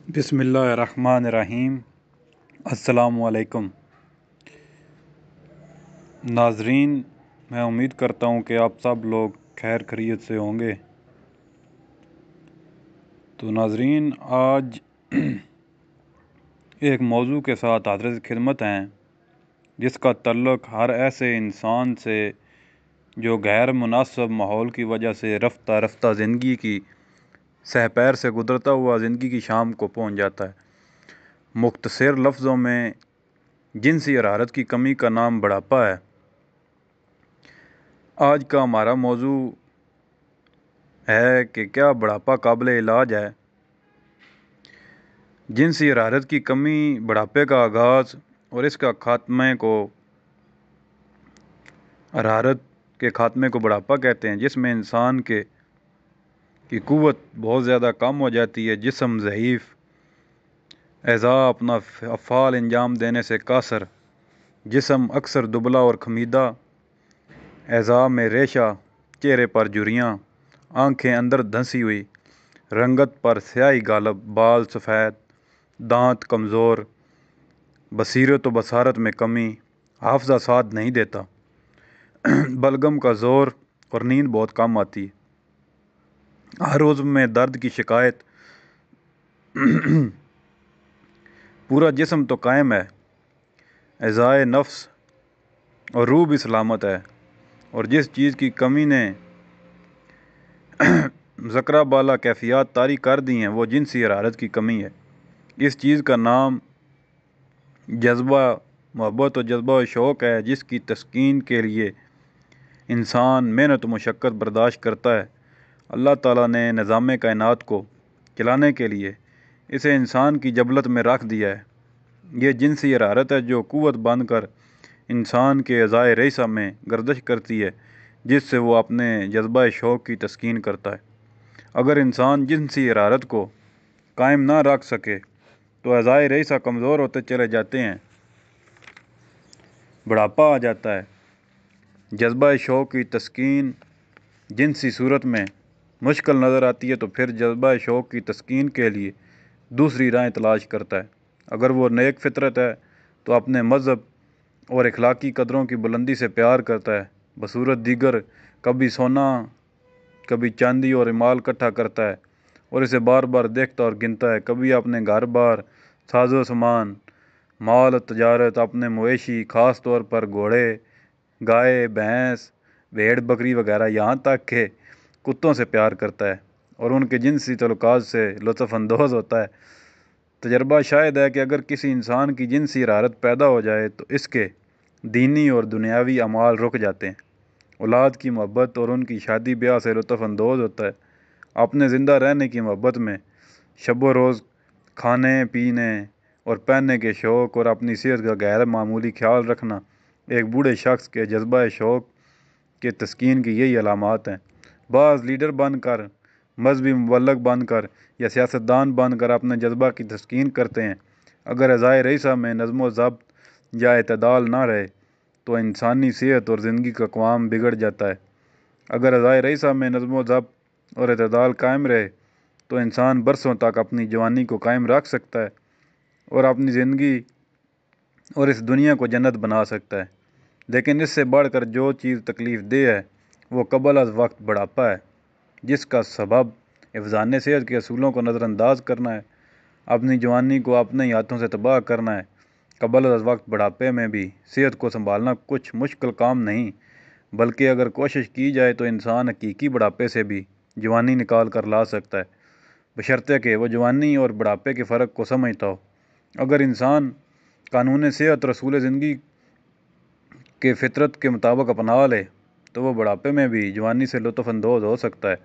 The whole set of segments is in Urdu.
بسم اللہ الرحمن الرحیم۔ السلام علیکم ناظرین، میں امید کرتا ہوں کہ آپ سب لوگ خیر خیریت سے ہوں گے۔ تو ناظرین، آج ایک موضوع کے ساتھ حضرت خدمت ہیں جس کا تعلق ہر ایسے انسان سے جو غیر مناسب ماحول کی وجہ سے رفتہ رفتہ زندگی کی سہ پیر سے گزرتا ہوا زندگی کی شام کو پہنچ جاتا ہے۔ مختصر لفظوں میں جنسی حرارت کی کمی کا نام بڑھاپا ہے۔ آج کا ہمارا موضوع ہے کہ کیا بڑھاپا قابل علاج ہے؟ جنسی حرارت کی کمی بڑھاپے کا آغاز اور اس کا حرارت کے خاتمے کو بڑھاپا کہتے ہیں، جس میں انسان کی قوت بہت زیادہ کم ہو جاتی ہے، جسم ضعیف، اعضاء اپنا افعال انجام دینے سے قاصر، جسم اکثر دبلا اور خمیدہ، اعضاء میں ریشہ، چہرے پر جھریاں، آنکھیں اندر دھنسی ہوئی، رنگت پر سیاہی غالب، بال سفید، دانت کمزور، بصیرت و بصارت میں کمی، حافظہ ساتھ نہیں دیتا، بلغم کا زور اور نیند بہت کم آتی ہے، ہر عضو میں درد کی شکایت، پورا جسم تو قائم ہے، اعضائے نفس اور روح بھی سلامت ہے، اور جس چیز کی کمی نے ذکرہ بالا کیفیات طاری کر دی ہیں وہ جنسی حرارت کی کمی ہے۔ اس چیز کا نام جذبہ محبت و جذبہ و شوق ہے، جس کی تسکین کے لیے انسان محنت و مشقت برداشت کرتا ہے۔ اللہ تعالیٰ نے نظام کائنات کو چلانے کے لیے اسے انسان کی جبلت میں رکھ دیا ہے۔ یہ جنسی حرارت ہے جو قوت بن کر انسان کے اعضائے رئیسہ میں گردش کرتی ہے، جس سے وہ اپنے جذبہ شوق کی تسکین کرتا ہے۔ اگر انسان جنسی حرارت کو قائم نہ رکھ سکے تو اعضائے رئیسہ کمزور ہوتے چلے جاتے ہیں، بڑھاپا آ جاتا ہے۔ جذبہ شوق کی تسکین جنسی صورت میں مشکل نظر آتی ہے تو پھر جذبہ شوق کی تسکین کے لیے دوسری راہیں تلاش کرتا ہے۔ اگر وہ نیک فطرت ہے تو اپنے مذہب اور اخلاقی قدروں کی بلندی سے پیار کرتا ہے، بصورت دیگر کبھی سونا کبھی چاندی اور مال اکٹھا کرتا ہے اور اسے بار بار دیکھتا اور گنتا ہے، کبھی اپنے گھر بار، ساز و سامان، مال و تجارت، اپنے مویشی، خاص طور پر گھوڑے، گائے، بھینس، بھیڑ بکری وغیرہ، یہاں تک کہ کتوں سے پیار کرتا ہے اور ان کے جنسی تعلقات سے لطف اندوز ہوتا ہے۔ تجربہ شاہد ہے کہ اگر کسی انسان کی جنسی حرارت پیدا ہو جائے تو اس کے دینی اور دنیاوی اعمال رک جاتے ہیں، اولاد کی محبت اور ان کی شادی بیاہ سے لطف اندوز ہوتا ہے، اپنے زندہ رہنے کی محبت میں شب و روز کھانے پینے اور پہننے کے شوق اور اپنی صحت کا غیر معمولی خیال رکھنا ایک بوڑھے شخص کے جذبہ شوق کے تسکین کی یہی علامات ہیں۔ بعض لیڈر بن کر، مذہبی مبلغ بن کر یا سیاستدان بن کر اپنے جذبہ کی تسکین کرتے ہیں۔ اگر اعضائے رئیسہ میں نظم و ضبط یا اعتدال نہ رہے تو انسانی صحت اور زندگی کا قوام بگڑ جاتا ہے۔ اگر اعضائے رئیسہ میں نظم و ضبط اور اعتدال قائم رہے تو انسان برسوں تک اپنی جوانی کو قائم رکھ سکتا ہے اور اپنی زندگی اور اس دنیا کو جنت بنا سکتا ہے۔ لیکن اس سے بڑھ کر جو چیز تکلیف دہ ہے وہ قبل از وقت بڑھاپا ہے، جس کا سبب حفظان صحت کے اصولوں کو نظر انداز کرنا ہے، اپنی جوانی کو اپنے ہی ہاتھوں سے تباہ کرنا ہے۔ قبل از وقت بڑھاپے میں بھی صحت کو سنبھالنا کچھ مشکل کام نہیں، بلکہ اگر کوشش کی جائے تو انسان حقیقی بڑھاپے سے بھی جوانی نکال کر لا سکتا ہے، بشرطے کہ وہ جوانی اور بڑھاپے کے فرق کو سمجھتا ہو۔ اگر انسان قانون صحت رسول زندگی کے فطرت کے مطابق اپنا لے تو وہ بڑھاپے میں بھی جوانی سے لطف اندوز ہو سکتا ہے۔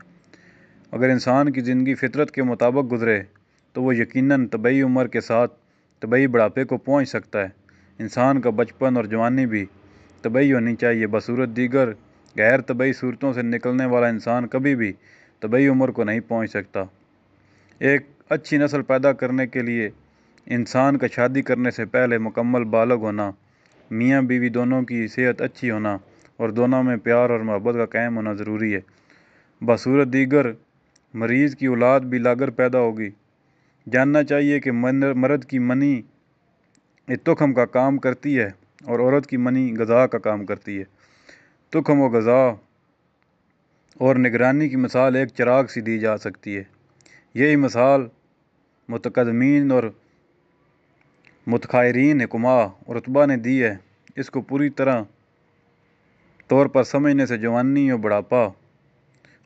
اگر انسان کی زندگی فطرت کے مطابق گزرے تو وہ یقیناً طبعی عمر کے ساتھ طبعی بڑھاپے کو پہنچ سکتا ہے۔ انسان کا بچپن اور جوانی بھی طبعی ہونی چاہیے، بصورت دیگر غیر طبعی صورتوں سے نکلنے والا انسان کبھی بھی طبعی عمر کو نہیں پہنچ سکتا۔ ایک اچھی نسل پیدا کرنے کے لیے انسان کا شادی کرنے سے پہلے مکمل بالغ ہونا، میاں بیوی دونوں کی صحت اچھی ہونا اور دونوں میں پیار اور محبت کا قائم ہونا ضروری ہے۔ بصورت دیگر مریض کی اولاد بھی لاغر پیدا ہوگی جاننا چاہیے کہ مرد کی منی تخم کا کام کرتی ہے اور عورت کی منی غذا کا کام کرتی ہے۔ تخم و غذا اور نگرانی کی مثال ایک چراغ سی دی جا سکتی ہے۔ یہی مثال متقدمین اور متخائرین حکماء اور رتبہ نے دی ہے۔ اس کو پوری طور پر سمجھنے سے جوانی اور بڑھاپا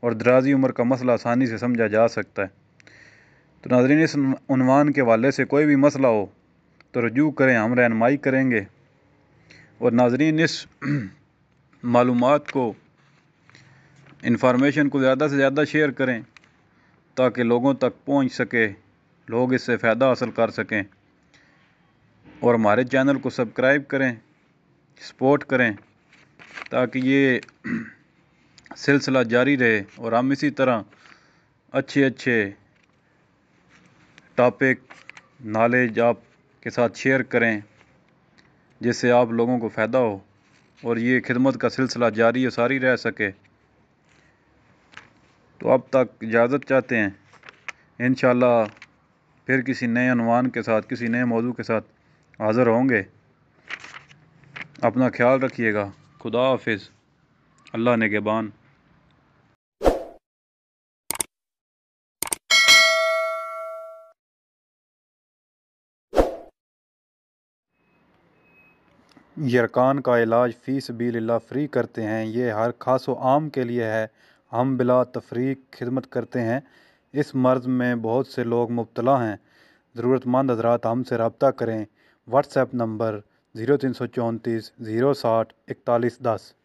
اور درازی عمر کا مسئلہ آسانی سے سمجھا جا سکتا ہے۔ تو ناظرین، اس عنوان کے حوالے سے کوئی بھی مسئلہ ہو تو رجوع کریں، ہم رہنمائی کریں گے۔ اور ناظرین، اس معلومات کو، انفارمیشن کو زیادہ سے زیادہ شیئر کریں تاکہ لوگوں تک پہنچ سکے، لوگ اس سے فائدہ حاصل کر سکیں، اور ہمارے چینل کو سبسکرائب کریں، سپورٹ کریں تاکہ یہ سلسلہ جاری رہے اور ہم اسی طرح اچھے ٹاپک نالج آپ کے ساتھ شیئر کریں جس سے آپ لوگوں کو فائدہ ہو اور یہ خدمت کا سلسلہ جاری و ساری رہ سکے۔ تو اب تک اجازت چاہتے ہیں، انشاءاللہ پھر کسی نئے عنوان کے ساتھ، کسی نئے موضوع کے ساتھ حاضر ہوں گے۔ اپنا خیال رکھیے گا۔ خدا حافظ۔ اللہ نگہبان۔ یرکان کا علاج فی سبیل اللہ فری کرتے ہیں۔ یہ ہر خاص و عام کے لیے ہے۔ ہم بلا تفریق خدمت کرتے ہیں۔ اس مرض میں بہت سے لوگ مبتلا ہیں۔ ضرورت مند حضرات ہم سے رابطہ کریں۔ What's app number 0334 060 4110۔